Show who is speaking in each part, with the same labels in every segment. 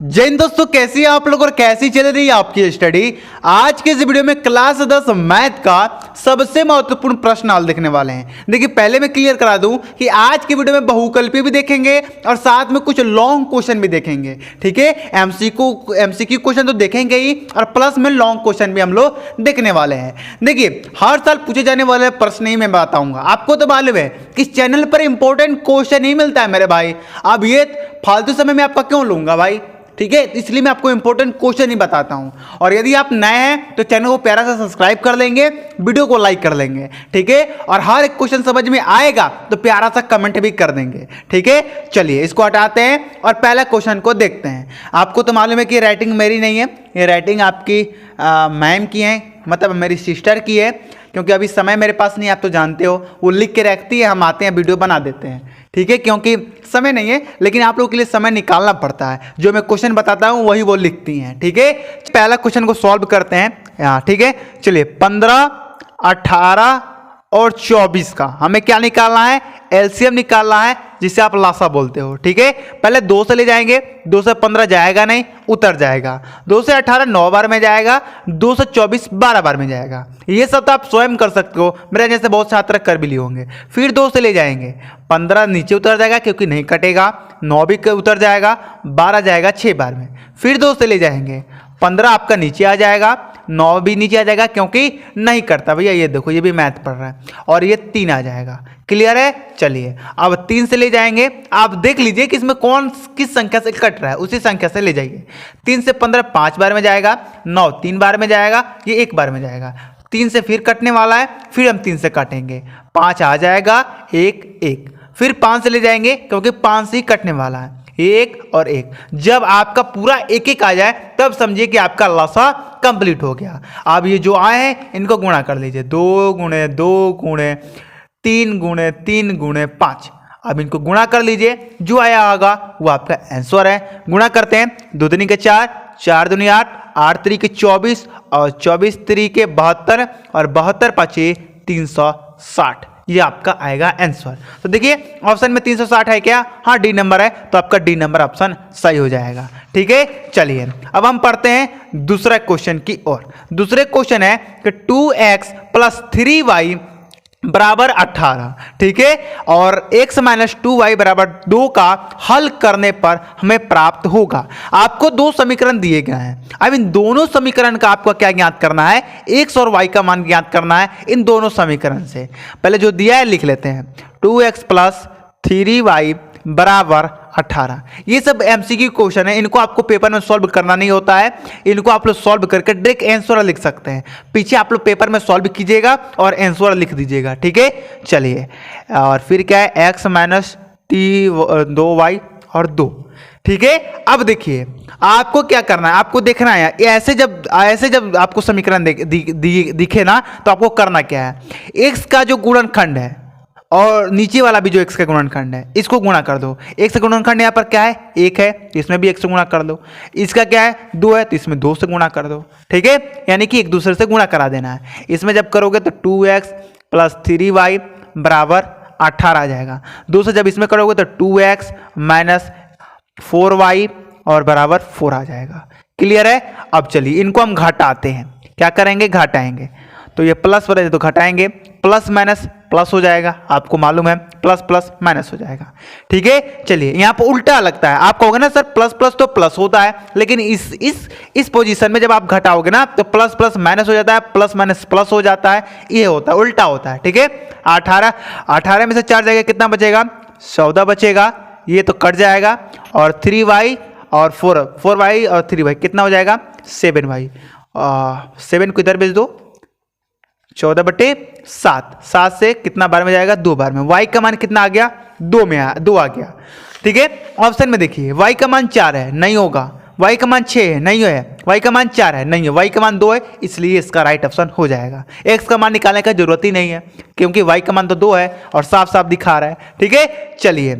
Speaker 1: जय हिंद दोस्तों, कैसी है आप लोग और कैसी चल रही है आपकी स्टडी। आज के इस वीडियो में क्लास 10 मैथ का सबसे महत्वपूर्ण प्रश्न हल देखने वाले हैं। देखिए, पहले मैं क्लियर करा दूं कि आज की वीडियो में बहुकल्पी भी देखेंगे और साथ में कुछ लॉन्ग क्वेश्चन भी देखेंगे। ठीक है, एमसीक्यू क्वेश्चन तो देखेंगे ही और प्लस में लॉन्ग क्वेश्चन भी हम लोग देखने वाले हैं। देखिए, हर साल पूछे जाने वाले प्रश्न ही मैं बताऊंगा। आपको तो मालूम है कि इस चैनल पर इंपॉर्टेंट क्वेश्चन ही मिलता है मेरे भाई। अब ये फालतू समय में आपका क्यों लूंगा भाई, ठीक है, इसलिए मैं आपको इंपॉर्टेंट क्वेश्चन ही बताता हूं। और यदि आप नए हैं तो चैनल को प्यारा सा सब्सक्राइब कर लेंगे, वीडियो को लाइक कर लेंगे, ठीक है। और हर एक क्वेश्चन समझ में आएगा तो प्यारा सा कमेंट भी कर देंगे, ठीक है। चलिए इसको हटाते हैं और पहला क्वेश्चन को देखते हैं। आपको तो मालूम है कि राइटिंग मेरी नहीं है, ये राइटिंग आपकी मैम की है, मतलब मेरी सिस्टर की है, क्योंकि अभी समय मेरे पास नहीं, आप तो जानते हो। वो लिख के रखती है, हम आते हैं वीडियो बना देते हैं, ठीक है, क्योंकि समय नहीं है। लेकिन आप लोगों के लिए समय निकालना पड़ता है। जो मैं क्वेश्चन बताता हूँ वही वो लिखती हैं, ठीक है। पहला क्वेश्चन को सॉल्व करते हैं, ठीक है। चलिए, 15, 18 और 24 का हमें क्या निकालना है, एलसीएम निकालना है, जिसे आप लासा बोलते हो, ठीक है। पहले 2 से ले जाएंगे, 2 से 15 जाएगा नहीं, उतर जाएगा। 2 से 18 9 बार में जाएगा, 2 से 24 12 बार में जाएगा। ये सब तो आप स्वयं कर सकते हो, मेरे जैसे बहुत छात्र कर भी लिए होंगे। फिर 2 से ले जाएंगे, 15 नीचे उतर जाएगा क्योंकि नहीं कटेगा, 9 भी उतर जाएगा, 12 जाएगा 6 बार में। फिर 2 से ले जाएंगे, 15 आपका नीचे आ जाएगा, 9 भी नीचे आ जाएगा क्योंकि नहीं करता भैया। ये देखो, ये भी मैथ पढ़ रहा है, और ये 3 आ जाएगा। क्लियर है। चलिए अब 3 से ले जाएंगे, आप देख लीजिए कि इसमें कौन किस संख्या से कट रहा है, उसी संख्या से ले जाइए। 3 से 15 5 बार में जाएगा, 9 3 बार में जाएगा, ये 1 बार में जाएगा। 3 से फिर कटने वाला है, फिर हम 3 से काटेंगे, 5 आ जाएगा, 1 1। फिर 5 से ले जाएंगे क्योंकि 5 से ही कटने वाला है, 1 और 1। जब आपका पूरा 1 1 आ जाए तब समझिए कि आपका लसा कंप्लीट हो गया। अब ये जो आए हैं इनको गुणा कर लीजिए, 2 गुणे 2 गुणे 3 गुणे 3 गुणे 5। अब इनको गुणा कर लीजिए, जो आया होगा वो आपका आंसर है। गुणा करते हैं, 2 दूनी के 4, 4 दूनी 8, 8 3 के 24 और 24 3 के 72 और 72 5 360। ये आपका आएगा आंसर। तो देखिए ऑप्शन में 360 है क्या, हाँ डी नंबर है, तो आपका डी नंबर ऑप्शन सही हो जाएगा, ठीक है। चलिए अब हम पढ़ते हैं दूसरा क्वेश्चन की ओर। दूसरे क्वेश्चन है कि 2x + 3y बराबर 18, ठीक है, और x - 2y बराबर 2 का हल करने पर हमें प्राप्त होगा। आपको 2 समीकरण दिए गए हैं। अब इन दोनों समीकरण का आपको क्या ज्ञात करना है, x और y का मान ज्ञात करना है इन दोनों समीकरण से। पहले जो दिया है लिख लेते हैं, 2x + 3y बराबर 18। ये सब एमसीक्यू क्वेश्चन है, इनको आपको पेपर में सॉल्व करना नहीं होता है। इनको आप लोग सॉल्व करके डायरेक्ट आंसर लिख सकते हैं। पीछे आप लोग पेपर में सॉल्व कीजिएगा और आंसर लिख दीजिएगा, ठीक है। चलिए, और फिर क्या है, x - 2y और 2, ठीक है। अब देखिए आपको क्या करना है, आपको देखना है ऐसे जब आपको समीकरण दिखे ना, तो आपको करना क्या है, x का जो गुणनखंड है और नीचे वाला भी जो x का गुणनखंड है, इसको गुणा कर दो। x का गुणनखंड यहाँ पर क्या है, 1 है, इसमें भी 1 से गुणा कर दो। इसका क्या है, 2 है, तो इसमें 2 से गुणा कर दो, ठीक है। यानी कि एक दूसरे से गुणा करा देना है। इसमें जब करोगे तो 2x + 3y बराबर 18 आ जाएगा। 2 से जब इसमें करोगे तो 2x - 4y और बराबर 4 आ जाएगा। क्लियर है। अब चलिए इनको हम घटाते हैं। क्या करेंगे, घटाएंगे, तो ये प्लस वाले तो घटाएंगे, प्लस माइनस प्लस हो जाएगा, आपको मालूम है, प्लस प्लस माइनस हो जाएगा, ठीक है। चलिए यहाँ पर उल्टा लगता है, आप कहोगे ना सर प्लस प्लस तो प्लस होता है, लेकिन इस पोजीशन में जब आप घटाओगे ना तो प्लस प्लस माइनस हो जाता है, प्लस माइनस प्लस हो जाता है, ये होता है, उल्टा होता है, ठीक है। 18 में से 4 जाएगा, कितना बचेगा, 14 बचेगा, ये तो कट जाएगा, और 3y और 4y और 3y कितना हो जाएगा, 7y। 7 को इधर भेज दो, 14/7, 7 से कितना बार में जाएगा, 2 बार में। y का मान कितना आ गया, 2 आ गया, ठीक है। ऑप्शन में देखिए y का मान 4 है, नहीं होगा, y का मान 6 है, नहीं है, y का मान 4 है, नहीं है, y का मान 2 है, इसलिए इसका राइट ऑप्शन हो जाएगा। x का मान निकालने का जरूरत ही नहीं है क्योंकि y का मान तो 2 है और साफ साफ दिखा रहा है, ठीक है। चलिए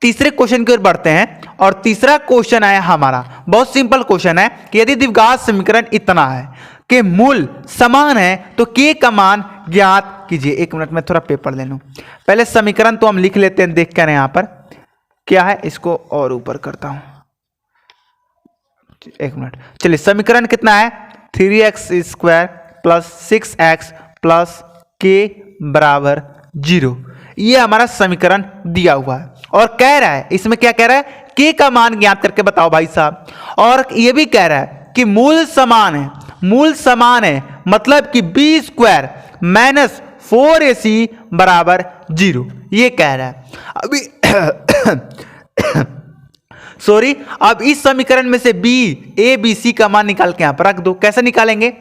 Speaker 1: तीसरे क्वेश्चन की ओर बढ़ते हैं, और तीसरा क्वेश्चन है हमारा, बहुत सिंपल क्वेश्चन है कि यदि द्विघात समीकरण इतना है कि मूल समान है तो k का मान ज्ञात कीजिए। 1 मिनट में थोड़ा पेपर ले लूं, पहले समीकरण तो हम लिख लेते हैं, देख कर यहाँ पर क्या है, इसको और ऊपर करता हूं। एक मिनट, चलिए समीकरण कितना है 3x square plus 6x plus के बराबर 0। ये हमारा समीकरण दिया हुआ है और कह रहा है, इसमें क्या कह रहा है, के का मान ज्ञात करके बताओ भाई साहब। और ये भी कह रहा है कि मूल समान है, मूल समान है मतलब कि बी स्क्वायर माइनस 4ac बराबर 0, ये कह रहा है। अभी सॉरी, अब इस समीकरण में से ए बी सी का मान निकाल के यहां पर रख दो। कैसे निकालेंगे,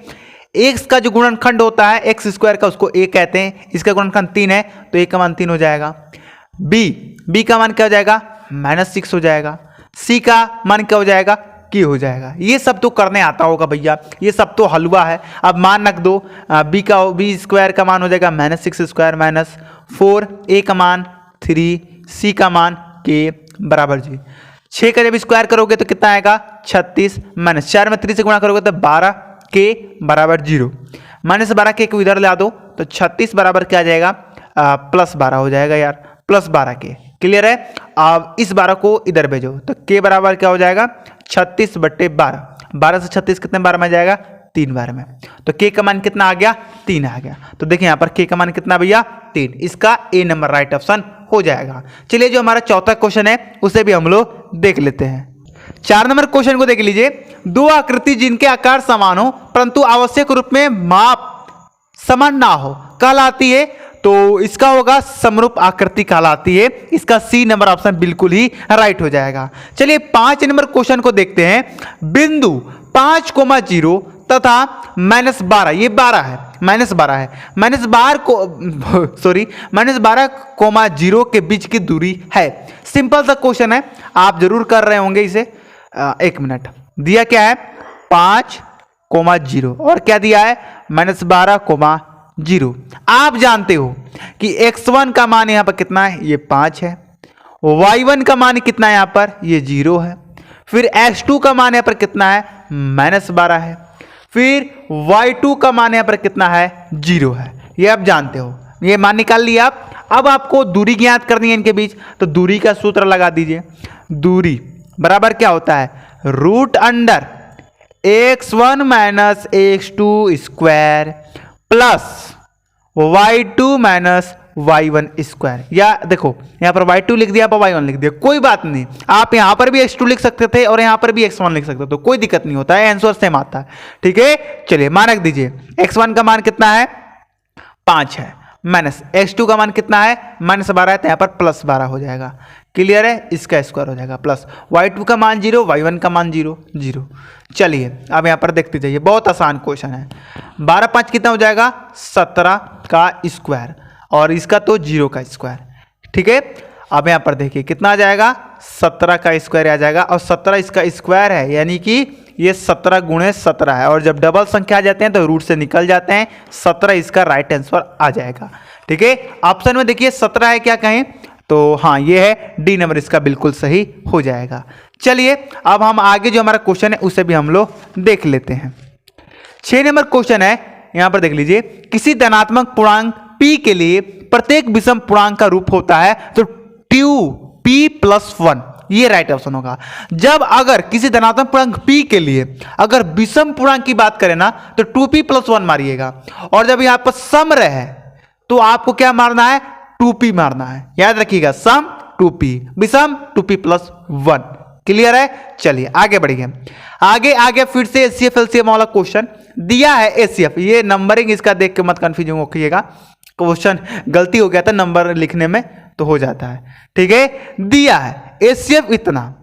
Speaker 1: x का जो गुणनखंड होता है एक्स स्क्वायर का, उसको a कहते हैं, इसका गुणनखंड 3 है तो a का मान 3 हो जाएगा। b का मान क्या हो जाएगा, -6 हो जाएगा। c का मान क्या हो जाएगा, k हो जाएगा। ये सब तो करने आता होगा भैया, ये सब तो हलवा है। अब मान रख दो, b स्क्वायर का मान हो जाएगा -6 स्क्वायर माइनस 4, a का मान 3, c का मान k बराबर 0। 6 का जब स्क्वायर करोगे तो कितना आएगा 36, माइनस 4 में 3 से गुणा करोगे तो 12 के बराबर 0, माइनस 12 के को इधर ला दो तो 36 बराबर क्या आ जाएगा, प्लस 12 हो जाएगा यार, प्लस 12 के। क्लियर है। अब इस 12 को इधर भेजो तो के बराबर क्या हो जाएगा 36/12, 12 से 36 कितने बार में जाएगा, 3 बार में। तो के का मान कितना आ गया, 3 आ गया। तो देखिए यहाँ पर के का मान कितना भैया, 3। इसका ए नंबर राइट ऑप्शन हो जाएगा। चलिए जो हमारा चौथा क्वेश्चन है उसे भी हम लोग देख लेते हैं। 4 नंबर क्वेश्चन को देख लीजिए। दो आकृति जिनके आकार समान हो परंतु आवश्यक रूप में माप समान ना हो कहलाती है, तो इसका होगा समरूप आकृति कहलाती है। इसका सी नंबर ऑप्शन बिल्कुल ही राइट हो जाएगा। चलिए 5 नंबर क्वेश्चन को देखते हैं। बिंदु 5,0 तथा -12, ये 12 है, -12 है, -12,0 के बीच की दूरी है। सिंपल सा क्वेश्चन है, आप जरूर कर रहे होंगे इसे। एक मिनट, दिया क्या है 5,0 और क्या दिया है -12,0। आप जानते हो कि x1 का मान यहां पर कितना है, ये 5 है। y1 का मान कितना है यहां पर, ये 0 है। फिर x2 का मान यहां पर कितना है, -12 है। फिर y2 का मान यहां पर कितना है, 0 है। ये आप जानते हो, ये मान निकाल लिया आप। अब आपको दूरी ज्ञात करनी है इनके बीच, तो दूरी का सूत्र लगा दीजिए। दूरी बराबर क्या होता है, √under x1 minus x2 square plus y2 minus y1 square. या देखो यहां पर y2 लिख दिया, y1 लिख दिया, कोई बात नहीं। आप यहां पर भी x2 लिख सकते थे और यहां पर भी x1 लिख सकते थे, कोई दिक्कत नहीं होता है, आंसर सेम आता है। ठीक है, चलिए मान रख दीजिए। x1 का मान कितना है, 5 है, माइनस x2 का मान कितना है, -12 है, तो यहां पर +12 हो जाएगा। क्लियर है, इसका स्क्वायर हो जाएगा प्लस y2 का मान 0, y1 का मान 0, 0। चलिए अब यहां पर देखते जाइए, बहुत आसान क्वेश्चन है। 12 5 कितना हो जाएगा, 17 का स्क्वायर, और इसका तो 0 का स्क्वायर। ठीक है, अब यहां पर देखिए कितना आ जाएगा, 17 का स्क्वायर आ जाएगा, और 17 इसका स्क्वायर है, यानी कि ये 17 गुणे 17 है। और जब डबल संख्या आ जाते हैं तो रूट से निकल जाते हैं, 17 इसका राइट आंसर आ जाएगा। ठीक है, ऑप्शन में देखिए 17 है, क्या कहें तो हाँ ये है, डी नंबर इसका बिल्कुल सही हो जाएगा। चलिए अब हम आगे जो हमारा क्वेश्चन है उसे भी हम लोग देख लेते हैं। 6 नंबर क्वेश्चन है, यहां पर देख लीजिए। किसी धनात्मक पूर्णांक p के लिए प्रत्येक विषम पूर्णांक का रूप होता है तो 2p+1, ये राइट ऑप्शन होगा। जब अगर किसी धनात्मक पूर्णांक p के लिए अगर विषम पूर्णांक की बात करें ना तो 2p+1 मारिएगा, और जब यहां पर सम रहे तो आपको क्या मारना है, 2p मारना है। याद रखिएगा, सम 2p, विषम 2p+1। क्लियर है। चलिए आगे बढ़िए। आगे फिर से एचसीएफ एलसीएम वाला क्वेश्चन दिया है। एचसीएफ, ये नंबरिंग इसका देख के मत कंफ्यूज होइएगा, क्वेश्चन गलती हो गया था नंबर लिखने में तो हो जाता है। ठीक है, दिया है एचसीएफ इतना।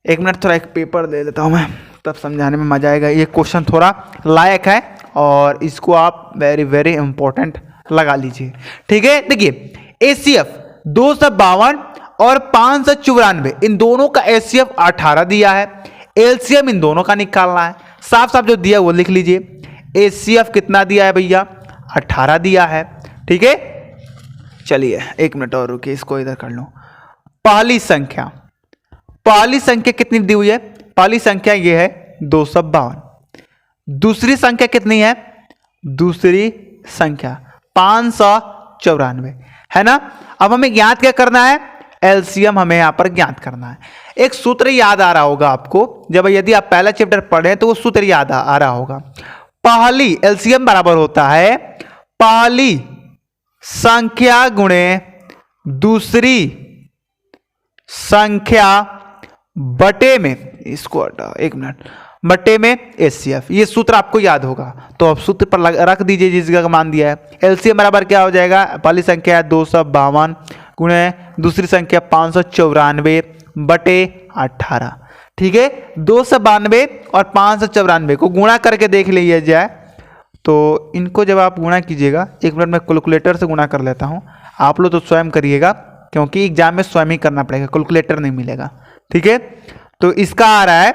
Speaker 1: एक मिनट, थोड़ा एक पेपर ले लेता हूं मैं, तब समझाने में मजा आएगा। ये क्वेश्चन थोड़ा लायक है और इसको आप वेरी इंपॉर्टेंट लगा लीजिए। ठीक है, देखिए एचसीएफ 252 और 594, इन दोनों का एचसीएफ 18 दिया है। एलसीएम इन दोनों का निकालना है। साफ साफ जो दिया वो लिख लीजिए। एचसीएफ कितना दिया है भैया, 18 दिया है। ठीक है, चलिए एक मिनट और रुकिए, इसको इधर कर लो। पहली संख्या कितनी दी हुई है, पहली संख्या ये है 252। दूसरी संख्या कितनी है, दूसरी संख्या 594 है ना। अब हमें ज्ञात क्या करना है, एलसीएम हमें यहाँ पर ज्ञात करना है। एक सूत्र याद आ रहा होगा आपको, जब यदि आप पहला चैप्टर पढ़े तो वो सूत्र याद आ रहा होगा। पहली एलसीएम बराबर होता है पहली संख्या गुणे दूसरी संख्या बटे में, इसको हटाओ एक मिनट, बटे में एचसीएफ। ये सूत्र आपको याद होगा, तो अब सूत्र पर रख दीजिए जिस जगह मान दिया है। एलसीएम बराबर क्या हो जाएगा, पहली संख्या 252 गुणे दूसरी संख्या 594 बटे 18। ठीक है, 292 और 594 को गुणा करके देख लिया जाए तो इनको जब आप गुणा कीजिएगा, एक मिनट में कैलकुलेटर से गुणा कर लेता हूँ, आप लोग तो स्वयं करिएगा क्योंकि एग्जाम में स्वयं ही करना पड़ेगा, कैलकुलेटर नहीं मिलेगा। ठीक है, तो इसका आ रहा है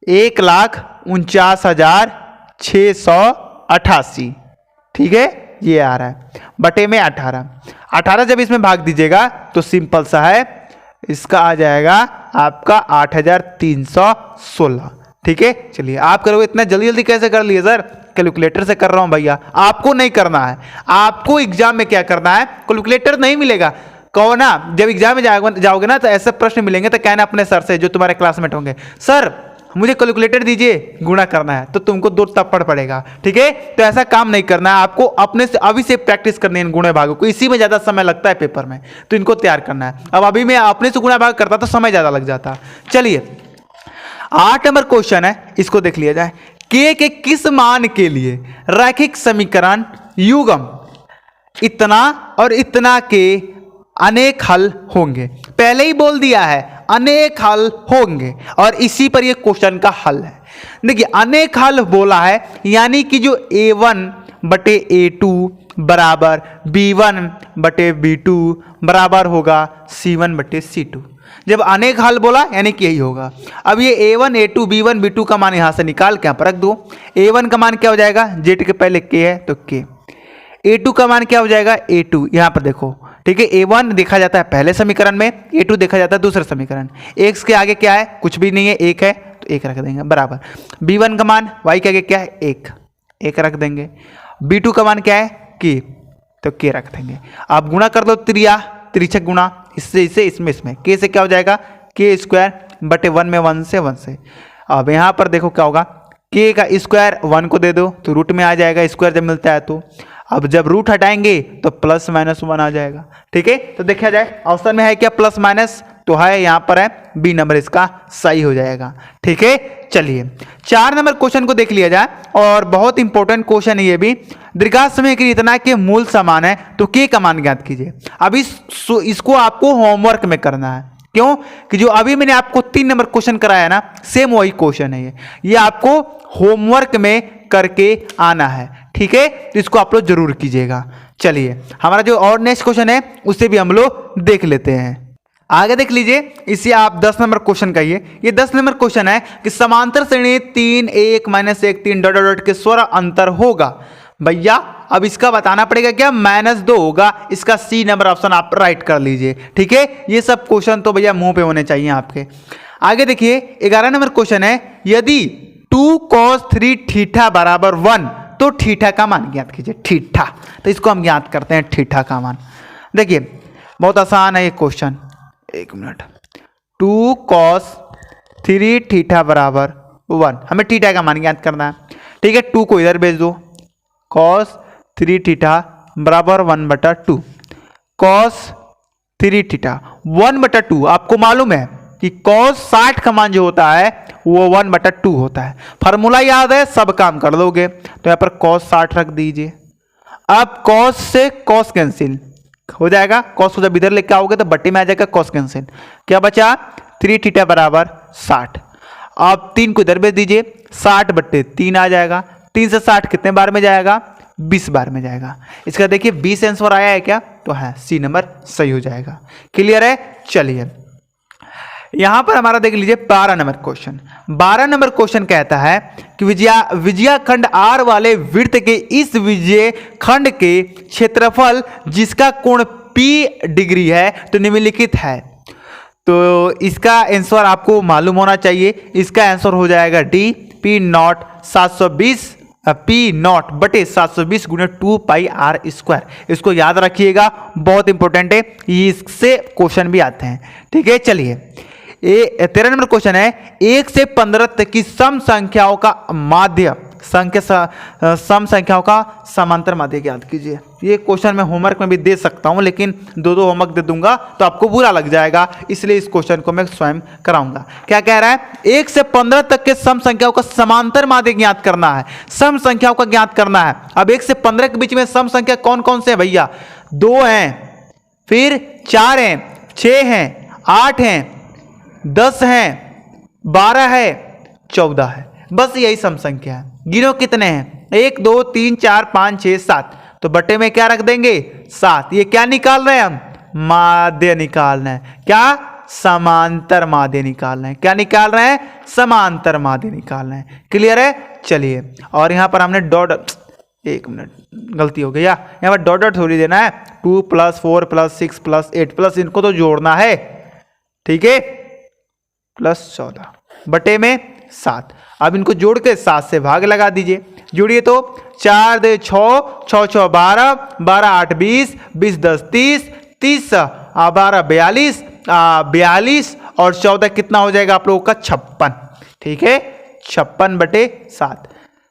Speaker 1: 1,49,688। ठीक है, ये आ रहा है बटे में 18 जब इसमें भाग दीजिएगा तो सिंपल सा है, इसका आ जाएगा आपका 8,316। ठीक है, चलिए आप करोगे इतना जल्दी जल्दी कैसे कर लिए सर, कैलकुलेटर से कर रहा हूं भैया। आपको नहीं करना है, आपको एग्जाम में क्या करना है, कैलकुलेटर नहीं मिलेगा। कहो ना जब एग्जाम में जाओगे ना तो ऐसे प्रश्न मिलेंगे तो कहना अपने सर से जो तुम्हारे क्लासमेट होंगे, सर मुझे कैलकुलेटर दीजिए, गुणा करना है, तो तुमको 2 थप्पड़ पड़ेगा। ठीक है, तो ऐसा काम नहीं करना है, आपको अपने से अभी से प्रैक्टिस करनी है गुणे भागों को। इसी में ज्यादा समय लगता है पेपर में, तो इनको तैयार करना है। अब अभी मैं अपने से गुणा भाग करता तो समय ज्यादा लग जाता। चलिए 8 नंबर क्वेश्चन है, इसको देख लिया जाए। के किस मान के लिए रैखिक समीकरण युग्म इतना और इतना के अनेक हल होंगे। पहले ही बोल दिया है अनेक हल होंगे और इसी पर ये क्वेश्चन का हल है। देखिए अनेक हल बोला है, यानी कि जो a1 बटे a2 बराबर b1 बटे b2 बराबर होगा c1 बटे c2। जब अनेक हल बोला यानी कि यही होगा। अब ये a1 a2 b1 b2 का मान यहां से निकाल के यहां पर रख दो। a1 का मान क्या हो जाएगा, z के पहले k है तो k। a2 का मान क्या हो जाएगा, a2 यहां पर देखो। ठीक है, a1 देखा जाता है पहले समीकरण में, a2 देखा जाता है दूसरे समीकरण। x के आगे क्या है, कुछ भी नहीं है, 1 है तो 1 रख देंगे बराबर। b1 का मान y के आगे क्या है, 1 रख देंगे। b2 का मान क्या है, k, तो k रख देंगे। आप गुणा कर दो, त्रिछक गुणा, इससे इसमें k से क्या हो जाएगा, k स्क्वायर बटे 1 में 1 से। अब यहाँ पर देखो क्या होगा, k का स्क्वायर 1 को दे दो तो रूट में आ जाएगा, स्क्वायर जब मिलता है तो। अब जब रूट हटाएंगे तो प्लस माइनस 1 आ जाएगा। ठीक है, तो देखा जाए ऑप्शन में है क्या, प्लस माइनस, तो है यहाँ पर है बी नंबर इसका सही हो जाएगा। ठीक है, चलिए 4 नंबर क्वेश्चन को देख लिया जाए, और बहुत इंपॉर्टेंट क्वेश्चन है ये भी। दीर्घात समय के इतना के मूल समान है तो के का मान ज्ञात कीजिए। अब इसको आपको होमवर्क में करना है, क्यों कि जो अभी मैंने आपको 3 नंबर क्वेश्चन कराया ना, सेम वही क्वेश्चन है ये आपको होमवर्क में करके आना है। ठीक है, तो इसको आप लोग जरूर कीजिएगा। चलिए हमारा जो और नेक्स्ट क्वेश्चन है उसे भी हम लोग देख लेते हैं। आगे देख लीजिए, इसे आप 10 नंबर क्वेश्चन कहिए। ये 10 नंबर क्वेश्चन है कि समांतर श्रेणी 3 1 -1 3 डॉट डॉट के स्वर अंतर होगा। भैया अब इसका बताना पड़ेगा क्या, -2 होगा। इसका सी नंबर ऑप्शन आप राइट कर लीजिए। ठीक है, ये सब क्वेश्चन तो भैया मुंह पे होने चाहिए आपके। आगे देखिए 11 नंबर क्वेश्चन है, यदि 2 cos 3 थीटा बराबर 1 तो थीटा का मान ज्ञात कीजिए। थीटा, तो इसको हम ज्ञात करते हैं थीटा का मान। देखिए बहुत आसान है ये क्वेश्चन, एक मिनट। 2 cos 3 थीटा बराबर 1, हमें थीटा का मान ज्ञात करना है। ठीक है, 2 को इधर भेज दो, cos 3 थीटा बराबर 1/2। cos 3 थीटा 1/2, आपको मालूम है कि cos 60 का मान जो होता है वो 1/2 होता है। फार्मूला याद है, सब काम कर लोगे। तो यहाँ पर cos 60 रख दीजिए। अब cos से cos कैंसिल हो जाएगा, cos को जब इधर लेके आओगे तो बट्टे में आ जाएगा cos कैंसिल। क्या बचा, 3 थीटा बराबर 60। अब 3 को इधर भेज दीजिए, 60/3 आ जाएगा। 3 से 60 कितने बार में जाएगा, 20 बार में जाएगा। इसका देखिए 20 आंसर आया है क्या, तो है सी नंबर सही हो जाएगा। क्लियर है, चलिए यहां पर हमारा देख लीजिए 12 नंबर क्वेश्चन। 12 नंबर क्वेश्चन कहता है कि विजया खंड आर वाले वृत्त के इस विजय खंड के क्षेत्रफल जिसका कोण P डिग्री है तो निम्नलिखित है। तो इसका आंसर आपको मालूम होना चाहिए। इसका आंसर हो जाएगा डी, P0 720 पी नॉट बटे 720 गुणे 2 पाई आर स्क्वायर। इसको याद रखिएगा, बहुत इंपॉर्टेंट है, इससे क्वेश्चन भी आते हैं। ठीक है, चलिए 13 नंबर क्वेश्चन है, 1 से 15 तक की सम संख्याओं का माध्य सम संख्याओं का समांतर माध्य ज्ञात कीजिए। ये क्वेश्चन मैं होमवर्क में भी दे सकता हूं, लेकिन दो होमवर्क दे दूंगा तो आपको बुरा लग जाएगा, इसलिए इस क्वेश्चन को मैं स्वयं कराऊंगा। क्या कह रहा है, 1 से 15 तक के सम संख्याओं का समांतर माध्य ज्ञात करना है, सम संख्याओं का ज्ञात करना है। अब 1 से 15 के बीच में सम संख्या कौन कौन से है भैया? 2 हैं, फिर 4 हैं, 6 हैं, 8 हैं, 10 हैं, 12 है, 14 है। बस यही सम संख्या है। गिनो कितने हैं? 1 2 3 4 5 6 7। तो बटे में क्या रख देंगे? 7। ये क्या निकाल रहे हैं हम? माध्य निकाल रहे हैं। क्या? समांतर माध्य निकाल रहे हैं। क्या निकाल रहे हैं? समांतर माध्य निकाल रहे हैं। क्लियर है? चलिए, और यहां पर हमने डॉट, एक मिनट गलती हो गई, यहां पर डॉट डॉट थोड़ी देना है। 2 + 4 + 6 + 8 प्लस इनको तो जोड़ना है। ठीक है, +14 बटे में 7। अब इनको जोड़ के 7 से भाग लगा दीजिए। जोड़िए तो 4 दे 6, 6 6 12, 12 8 20, 20 10 30, 30 12 42, 42 और 14 कितना हो जाएगा आप लोगों का? 56। ठीक है, 56 बटे 7।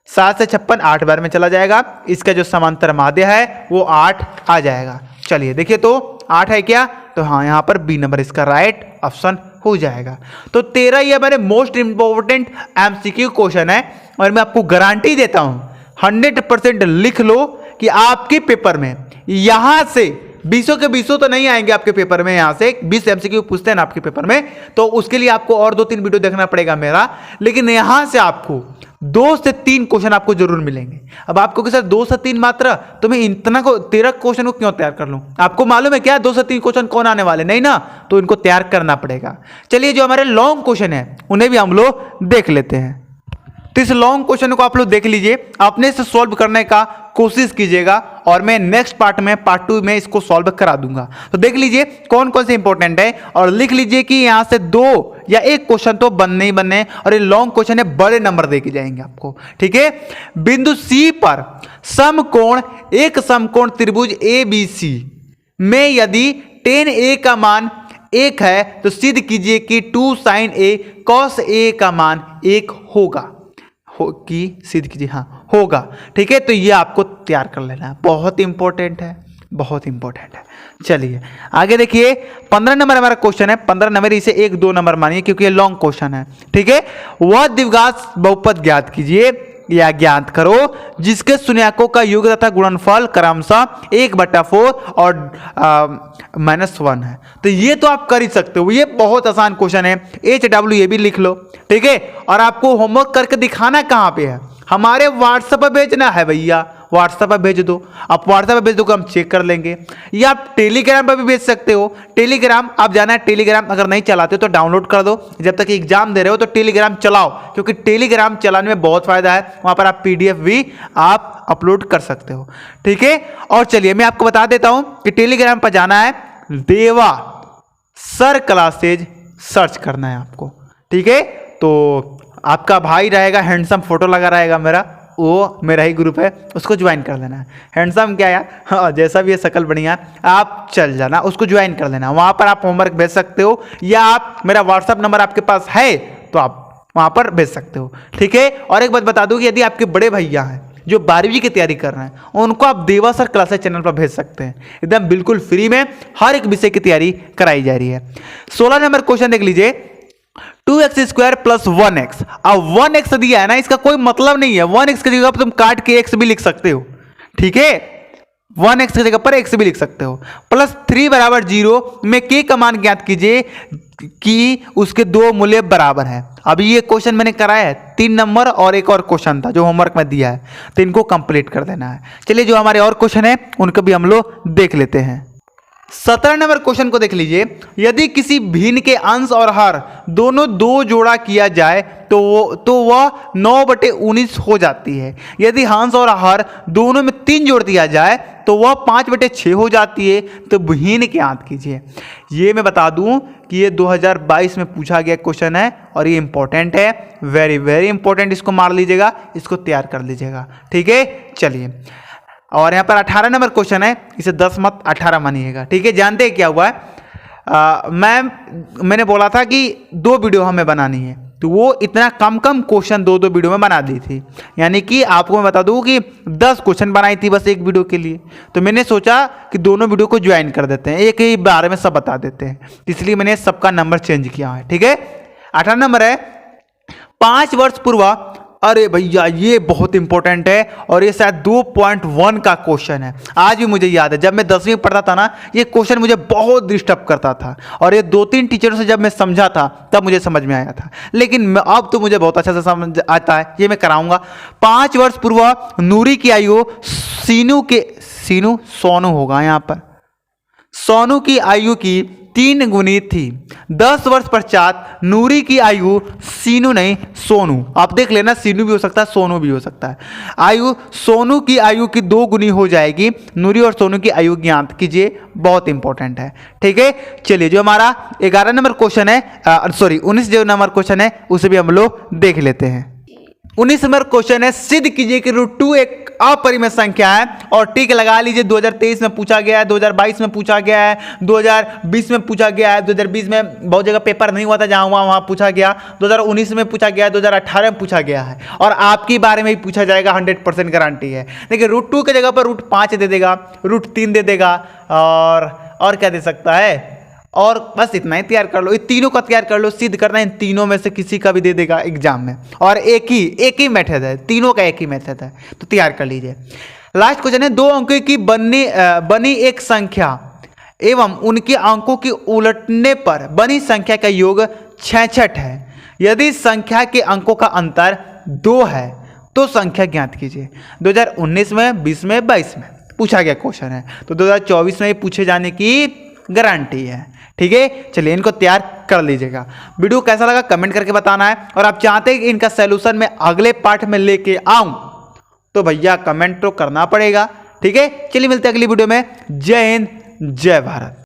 Speaker 1: 7 से 56 8 बार में चला जाएगा। इसका जो समांतर माध्य है वो 8 आ जाएगा। चलिए देखिए तो 8 है क्या? तो हाँ, यहाँ पर बी नंबर इसका राइट ऑप्शन हो जाएगा। तो 13 ये हमारे मोस्ट इंपॉर्टेंट एमसीक्यू क्वेश्चन है, और मैं आपको गारंटी देता हूं 100% लिख लो कि आपके पेपर में यहां से 20 के 20 तो नहीं आएंगे आपके पेपर में। यहां से 20 एमसीक्यू पूछते हैं ना आपके पेपर में, तो उसके लिए आपको और 2-3 वीडियो देखना पड़ेगा मेरा, लेकिन यहां से आपको 2 से 3 क्वेश्चन आपको जरूर मिलेंगे। अब आपको कि सर 2 से 3 मात्र, तो मैं इतना को 13 क्वेश्चन को क्यों तैयार कर लूं? आपको मालूम है क्या 2 से 3 क्वेश्चन कौन आने वाले? नहीं ना, तो इनको तैयार करना पड़ेगा। चलिए, जो हमारे लॉन्ग क्वेश्चन है उन्हें भी हम लोग देख लेते हैं। तो इस लॉन्ग क्वेश्चन को आप लोग देख लीजिए, अपने से सॉल्व करने का कोशिश कीजिएगा, और मैं नेक्स्ट पार्ट में पार्ट 2 में इसको सॉल्व करा दूंगा। तो देख लीजिए कौन कौन से इंपॉर्टेंट है, और लिख लीजिए कि यहां से 2 या 1 क्वेश्चन तो बनने ही बनने, और ये लॉन्ग क्वेश्चन है, बड़े नंबर देके जाएंगे आपको। ठीक है, बिंदु सी पर समकोण, एक समकोण त्रिभुज ABC में यदि tan A का मान 1 है तो सिद्ध कीजिए कि 2 sin A cos A का मान 1 होगा। कि सिद्ध कीजिए, हाँ होगा। ठीक है, तो ये आपको तैयार कर लेना है, बहुत इंपॉर्टेंट है, बहुत इंपॉर्टेंट है। चलिए आगे देखिए, 15 नंबर हमारा क्वेश्चन है। 15 नंबर, इसे 1-2 नंबर मानिए क्योंकि ये लॉन्ग क्वेश्चन है। ठीक है, वह द्विघात बहुपद ज्ञात कीजिए या ज्ञात करो जिसके शून्यकों का योग तथा गुणनफल क्रमशः 1/4 और -1 है। तो ये तो आप कर ही सकते हो, ये बहुत आसान क्वेश्चन है। HW ये भी लिख लो। ठीक है, और आपको होमवर्क करके दिखाना कहाँ पे है? हमारे व्हाट्सएप पर भेजना है भैया, व्हाट्सएप पर भेज दो। आप व्हाट्सएप पर भेज दो, हम चेक कर लेंगे, या आप टेलीग्राम पर भी भेज सकते हो। टेलीग्राम आप जाना है, टेलीग्राम अगर नहीं चलाते हो तो डाउनलोड कर दो। जब तक एग्जाम दे रहे हो तो टेलीग्राम चलाओ, क्योंकि टेलीग्राम चलाने में बहुत फायदा है। वहां पर आप PDF भी आप अपलोड कर सकते हो। ठीक है, और चलिए मैं आपको बता देता हूं कि टेलीग्राम पर जाना है, देवा सर क्लासेज सर्च करना है आपको। ठीक है, तो आपका भाई रहेगा, हैंडसम फोटो लगा रहेगा मेरा, वो मेरा ही ग्रुप है, उसको ज्वाइन कर लेना है। हैंडसम क्या यार, हाँ जैसा भी है शकल बढ़िया, आप चल जाना, उसको ज्वाइन कर लेना। वहाँ पर आप होमवर्क भेज सकते हो, या आप मेरा व्हाट्सअप नंबर आपके पास है तो आप वहाँ पर भेज सकते हो। ठीक है, और एक बात बता दूँ कि यदि आपके बड़े भैया हैं जो 12वीं की तैयारी कर रहे हैं, उनको आप देवा सर क्लासेस चैनल पर भेज सकते हैं। एकदम बिल्कुल फ्री में हर एक विषय की तैयारी कराई जा रही है। 16 नंबर क्वेश्चन देख लीजिए, 2x² + 1x। अब 1x दिया है ना, इसका कोई मतलब नहीं है। 1x की जगह पर तुम काट के x भी लिख सकते हो। ठीक है, 1x की जगह पर x भी लिख सकते हो। +3 = 0 में k का मान ज्ञात कीजिए कि उसके 2 मूल्य बराबर है। अभी ये क्वेश्चन मैंने कराया है 3 नंबर, और एक और क्वेश्चन था जो होमवर्क में दिया है, तो इनको कंप्लीट कर देना है। चलिए, जो हमारे और क्वेश्चन है उनको भी हम लोग देख लेते हैं। 17 नंबर क्वेश्चन को देख लीजिए, यदि किसी भिन्न के अंश और हर दोनों 2 जोड़ा किया जाए तो वह 9/19 हो जाती है। यदि हंस और हर दोनों में 3 जोड़ दिया जाए तो वह 5/6 हो जाती है। तो भिन्न के ज्ञात कीजिए। ये मैं बता दूं कि ये 2022 में पूछा गया क्वेश्चन है और ये इंपॉर्टेंट है, वेरी वेरी इंपॉर्टेंट। इसको मार लीजिएगा, इसको तैयार कर लीजिएगा, ठीक है। चलिए, और यहाँ पर 18 नंबर क्वेश्चन है, इसे 10 मत 18 मानिएगा, ठीक है। जानते हैं क्या हुआ है, मैंने बोला था कि 2 वीडियो हमें बनानी है, तो वो इतना कम क्वेश्चन 2 वीडियो में बना दी थी। यानी कि आपको मैं बता दूं कि 10 क्वेश्चन बनाई थी बस एक वीडियो के लिए। तो मैंने सोचा कि दोनों वीडियो को ज्वाइन कर देते हैं, एक ही बारे में सब बता देते हैं, इसलिए मैंने सबका नंबर चेंज किया है, ठीक है। 18 नंबर है, 5 वर्ष पूर्व। अरे भैया ये बहुत इंपॉर्टेंट है और ये शायद 2.1 का क्वेश्चन है। आज भी मुझे याद है, जब मैं 10वीं में पढ़ता था ना, ये क्वेश्चन मुझे बहुत डिस्टर्ब करता था और ये 2-3 टीचरों से जब मैं समझा था तब मुझे समझ में आया था, लेकिन अब तो मुझे बहुत अच्छा से समझ आता है, ये मैं कराऊंगा। 5 वर्ष पूर्व नूरी की आयु सोनू होगा यहाँ पर, सोनू की आयु की 3 गुनी थी। 10 वर्ष पश्चात नूरी की आयु सीनू नहीं सोनू, आप देख लेना, सीनू भी हो सकता है, सोनू भी हो सकता है। आयु सोनू की आयु की 2 गुनी हो जाएगी। नूरी और सोनू की आयु ज्ञात कीजिए, बहुत इंपॉर्टेंट है, ठीक है। चलिए, जो हमारा 11 नंबर क्वेश्चन है, 19 जो नंबर क्वेश्चन है उसे भी हम लोग देख लेते हैं। 19 नंबर क्वेश्चन है, सिद्ध कीजिए कि √2 एक अपरिमेय संख्या है, और टिक लगा लीजिए। 2023 में पूछा गया है, 2022 में पूछा गया है, 2020 में पूछा गया है, 2020 में बहुत जगह पेपर नहीं हुआ था, जहां हुआ वहां पूछा गया, 2019 में पूछा गया, 2018 में पूछा गया है, और आपके बारे में ही पूछा जाएगा, 100% गारंटी है। देखिए, √2 की जगह पर √5 दे देगा, √3 दे देगा, और क्या दे सकता है, और बस इतना ही तैयार कर लो। ये तीनों का तैयार कर लो, सिद्ध करना है, इन तीनों में से किसी का भी दे देगा एग्जाम में, और एक ही मेथड है, तीनों का एक ही मेथड है, तो तैयार कर लीजिए। लास्ट क्वेश्चन है, 2 अंकों की बनी एक संख्या एवं उनके अंकों के उलटने पर बनी संख्या का योग 66 है। यदि संख्या के अंकों का अंतर 2 है तो संख्या ज्ञात कीजिए। 2019 में, 20 में, 22 में पूछा गया क्वेश्चन है, तो 2024 में पूछे जाने की गारंटी है, ठीक है। चलिए, इनको तैयार कर लीजिएगा। वीडियो कैसा लगा कमेंट करके बताना है, और आप चाहते हैं कि इनका सॉल्यूशन मैं अगले पार्ट में लेके आऊं तो भैया कमेंट तो करना पड़ेगा, ठीक है। चलिए, मिलते हैं अगली वीडियो में। जय हिंद, जय भारत।